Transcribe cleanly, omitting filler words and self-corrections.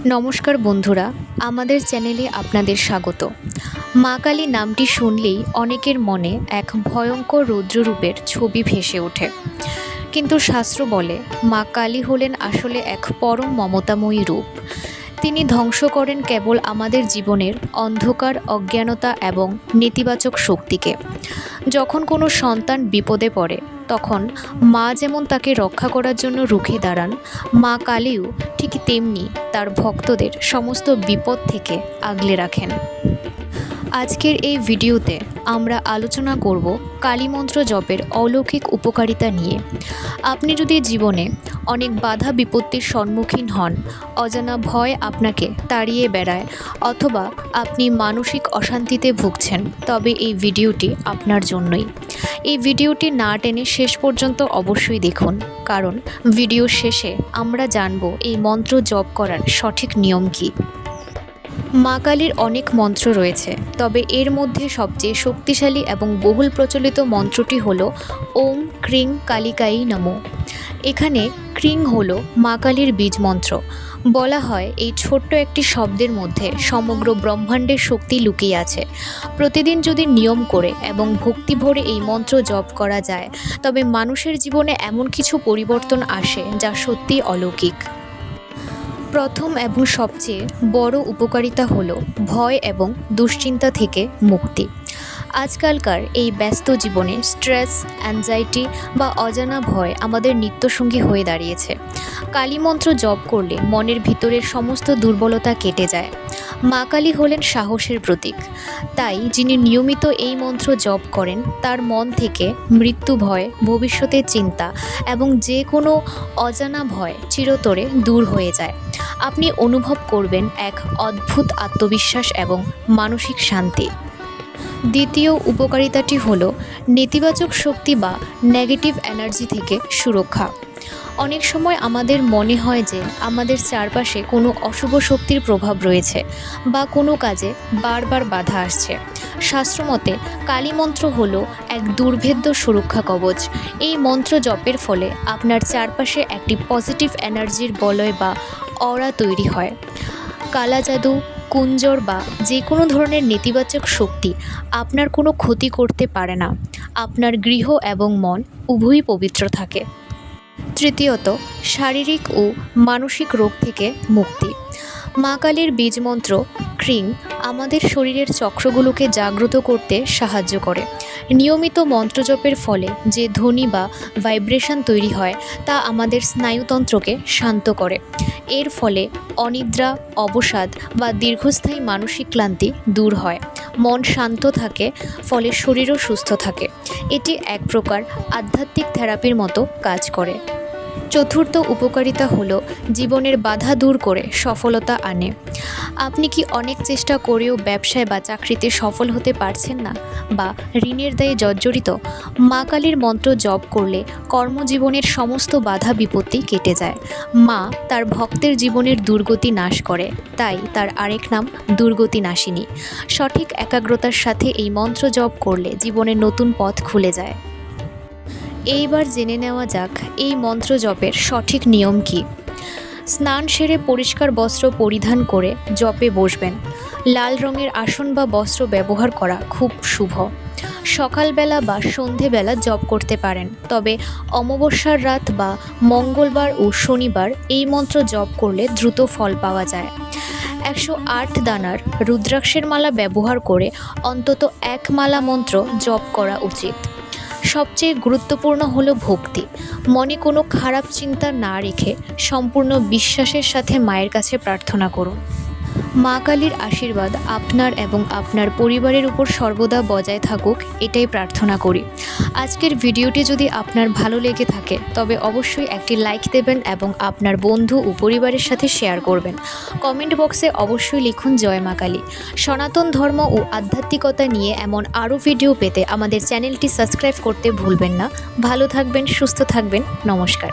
নমস্কার বন্ধুরা, আমাদের চ্যানেলে আপনাদের স্বাগত। মা কালী নামটি শুনলেই অনেকের মনে এক ভয়ঙ্কর রৌদ্ররূপের ছবি ভেসে ওঠে, কিন্তু শাস্ত্র বলে মা কালী হলেন আসলে এক পরম মমতাময়ী রূপ। তিনি ধ্বংস করেন কেবল আমাদের জীবনের অন্ধকার, অজ্ঞানতা এবং নেতিবাচক শক্তিকে। যখন কোনো সন্তান বিপদে পড়ে তখন মা যেমন তাকে রক্ষা করার জন্য রুখে দাঁড়ান, মা কালীও ঠিক তেমনি তার ভক্তদের সমস্ত বিপদ থেকে আগলে রাখেন। আজকের এই ভিডিওতে আমরা আলোচনা করব কালী মন্ত্র জপের অলৌকিক উপকারিতা নিয়ে। আপনি যদি জীবনে অনেক বাধা বিপত্তির সম্মুখীন হন, অজানা ভয় আপনাকে তাড়িয়ে বেড়ায়, অথবা আপনি মানসিক অশান্তিতে ভুগছেন, তবে এই ভিডিওটি আপনার জন্যই। এই ভিডিওটি না টেনে শেষ পর্যন্ত অবশ্যই দেখুন, কারণ ভিডিও শেষে আমরা জানব এই মন্ত্র জপ করার সঠিক নিয়ম কী। মা কালীর অনেক মন্ত্র রয়েছে, তবে এর মধ্যে সবচেয়ে শক্তিশালী এবং বহুল প্রচলিত মন্ত্রটি হল ওম ক্রিং কালিকাই নমঃ। এখানে ক্রিং হলো মা কালীর বীজ মন্ত্র। বলা হয় এই ছোট্ট একটি শব্দের মধ্যে সমগ্র ব্রহ্মাণ্ডের শক্তি লুকিয়ে আছে। প্রতিদিন যদি নিয়ম করে এবং ভক্তি ভরে এই মন্ত্র জপ করা যায়, তবে মানুষের জীবনে এমন কিছু পরিবর্তন আসে যা সত্যিই অলৌকিক। প্রথম এবং সবচেয়ে বড় উপকারিতা হলো ভয় এবং দুশ্চিন্তা থেকে মুক্তি। আজকালকার এই ব্যস্ত জীবনে স্ট্রেস, অ্যাংজাইটি বা অজানা ভয় আমাদের নিত্যসঙ্গী হয়ে দাঁড়িয়েছে। কালী মন্ত্র জপ করলে মনের ভিতরের সমস্ত দুর্বলতা কেটে যায়। মা কালী হলেন সাহসের প্রতীক, তাই যিনি নিয়মিত এই মন্ত্র জপ করেন তার মন থেকে মৃত্যু ভয়, ভবিষ্যতের চিন্তা এবং যে কোনো অজানা ভয় চিরতরে দূর হয়ে যায়। আপনি অনুভব করবেন এক অদ্ভুত আত্মবিশ্বাস এবং মানসিক শান্তি। দ্বিতীয় উপকারিতাটি হলো নেতিবাচক শক্তি বা নেগেটিভ এনার্জি থেকে সুরক্ষা। অনেক সময় আমাদের মনে হয় যে আমাদের চারপাশে কোনো অশুভ শক্তির প্রভাব রয়েছে বা কোনো কাজে বারবার বাধা আসছে। শাস্ত্রমতে কালী মন্ত্র হলো এক দুর্ভেদ্য সুরক্ষা কবচ। এই মন্ত্র জপের ফলে আপনার চারপাশে একটি পজিটিভ এনার্জির বলয় বা অরা তৈরি হয়। কালা জাদু, কুঞ্জর বা যে কোনো ধরনের নেতিবাচক শক্তি আপনার কোনো ক্ষতি করতে পারে না। আপনার গৃহ এবং মন উভয়ই পবিত্র থাকে। তৃতীয়ত, শারীরিক ও মানসিক রোগ থেকে মুক্তি। মা কালীর বীজ মন্ত্র ক্রিং আমাদের শরীরের চক্রগুলোকে জাগ্রত করতে সাহায্য করে। নিয়মিত মন্ত্রজপের ফলে যে ধ্বনি বা ভাইব্রেশন তৈরি হয় তা আমাদের স্নায়ুতন্ত্রকে শান্ত করে। এর ফলে অনিদ্রা, অবসাদ বা দীর্ঘস্থায়ী মানসিক ক্লান্তি দূর হয়। মন শান্ত থাকে, ফলে শরীরও সুস্থ থাকে। এটি এক প্রকার আধ্যাত্মিক থেরাপির মতো কাজ করে। চতুর্থ উপকারিতা হলো জীবনের বাধা দূর করে সফলতা আনে। আপনি কি অনেক চেষ্টা করেও ব্যবসায় বা চাকরিতে সফল হতে পারছেন না, বা ঋণের দায়ে জর্জরিত? মা কালীর মন্ত্র জপ করলে কর্মজীবনের সমস্ত বাধা বিপত্তি কেটে যায়। মা তার ভক্তের জীবনের দুর্গতি নাশ করে, তাই তার আরেক নাম দুর্গতি নাশিনী। সঠিক একাগ্রতার সাথে এই মন্ত্র জপ করলে জীবনের নতুন পথ খুলে যায়। এইবার জেনে নেওয়া যাক এই মন্ত্র জপের সঠিক নিয়ম কী। স্নান সেরে পরিষ্কার বস্ত্র পরিধান করে জপে বসবেন। লাল রঙের আসন বা বস্ত্র ব্যবহার করা খুব শুভ। সকালবেলা বা সন্ধেবেলা জপ করতে পারেন, তবে অমাবস্যার রাত বা মঙ্গলবার ও শনিবার এই মন্ত্র জপ করলে দ্রুত ফল পাওয়া যায়। 108 দানার রুদ্রাক্ষের মালা ব্যবহার করে অন্তত এক মালা মন্ত্র জপ করা উচিত। সবচেয়ে গুরুত্বপূর্ণ হলো ভক্তি। মনে কোনো খারাপ চিন্তা না রেখে সম্পূর্ণ বিশ্বাসের সাথে মায়ের কাছে প্রার্থনা করুন। মা কালীর আশীর্বাদ আপনার এবং আপনার পরিবারের উপর সর্বদা বজায় থাকুক, এটাই প্রার্থনা করি। আজকের ভিডিওটি যদি আপনার ভালো লেগে থাকে তবে অবশ্যই একটি লাইক দেবেন এবং আপনার বন্ধু ও পরিবারের সাথে শেয়ার করবেন। কমেন্ট বক্সে অবশ্যই লিখুন জয় মা কালী। সনাতন ধর্ম ও আধ্যাত্মিকতা নিয়ে এমন আরও ভিডিও পেতে আমাদের চ্যানেলটি সাবস্ক্রাইব করতে ভুলবেন না। ভালো থাকবেন, সুস্থ থাকবেন। নমস্কার।